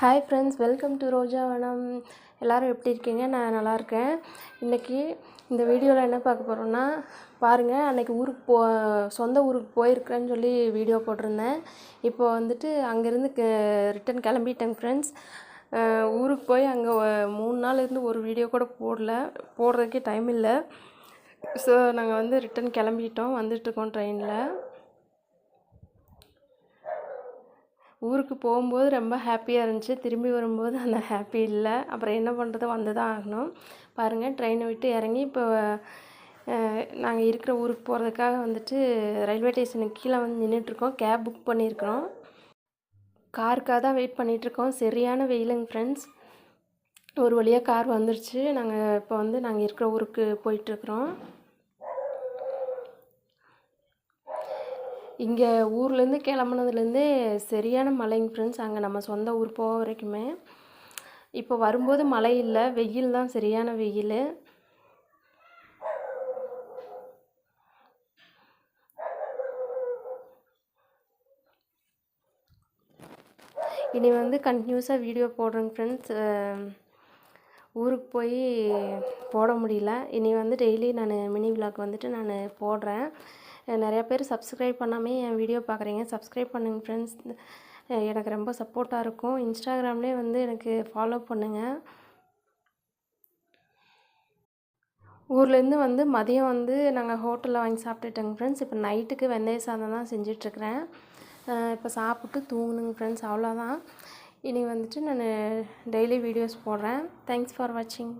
Hi friends, welcome to ரோஜா வனம். எல்லோரும் எப்படி இருக்கீங்க? நான் நல்லாயிருக்கேன். இன்றைக்கி இந்த வீடியோவில் என்ன பார்க்க போகிறோன்னா, பாருங்கள், அன்றைக்கி சொந்த ஊருக்கு போயிருக்கிறேன்னு சொல்லி வீடியோ போட்டிருந்தேன். இப்போ வந்துட்டு அங்கேருந்து ரிட்டன் கிளம்பிட்டேங்க ஃப்ரெண்ட்ஸ். ஊருக்கு போய் அங்கே 3 நாள் இருந்து ஒரு வீடியோ கூட போடுறதுக்கே டைம் இல்லை. ஸோ நாங்கள் ரிட்டன் கிளம்பிட்டோம், வந்துட்டுருக்கோம் ட்ரெயினில். ஊருக்கு போகும்போது ரொம்ப ஹாப்பியாக இருந்துச்சு. திரும்பி வரும்போது அந்த ஹாப்பி இல்லை. அப்புறம் என்ன பண்ணுறது, வந்து தான் ஆகணும். பாருங்கள், ட்ரெயினை விட்டு இறங்கி இப்போ நாங்கள் இருக்கிற ஊருக்கு போகிறதுக்காக ரயில்வே ஸ்டேஷனுக்கு கீழே நின்றுட்டுருக்கோம். கேப் புக் பண்ணியிருக்கிறோம். காருக்காக தான் வெயிட் பண்ணிகிட்ருக்கோம். சரியான வெயிலுங்க ஃப்ரெண்ட்ஸ். ஒரு வழியாக கார் வந்துருச்சு. நாங்கள் இப்போ நாங்கள் இருக்கிற ஊருக்கு போயிட்டுருக்குறோம். இங்கே ஊர்லேருந்து கிளம்புனதுலேருந்தே சரியான மழைங்க ஃப்ரெண்ட்ஸ். அங்கே நம்ம சொந்த ஊர் போக வரைக்குமே. இப்போ வரும்போது மழை இல்லை, வெயில் தான், சரியான வெயில். இனி கண்டினியூஸாக வீடியோ போடுறேங்க ஃப்ரெண்ட்ஸ். ஊருக்கு போய் போட முடியல. இனி டெய்லி நான் மினி விலாக் நான் போடுறேன். நிறையா பேர் சப்ஸ்கிரைப் பண்ணாமல் என் வீடியோ பார்க்குறீங்க. சப்ஸ்கிரைப் பண்ணுங்கள் ஃப்ரெண்ட்ஸ். எனக்கு ரொம்ப சப்போர்ட்டாக இருக்கும். இன்ஸ்டாகிராம்லேயே எனக்கு ஃபாலோ பண்ணுங்கள். ஊர்லேருந்து மதியம் நாங்கள் ஹோட்டலில் வாங்கி சாப்பிட்டுட்டோங்க ஃப்ரெண்ட்ஸ். இப்போ நைட்டுக்கு வெந்தய சாதம் தான் செஞ்சிட்ருக்கிறேன். இப்போ சாப்பிட்டு தூங்கணுங்க ஃப்ரெண்ட்ஸ், அவ்வளோதான். இனி நான் டெய்லி வீடியோஸ் போடுறேன். தேங்க்ஸ் ஃபார் வாட்சிங்.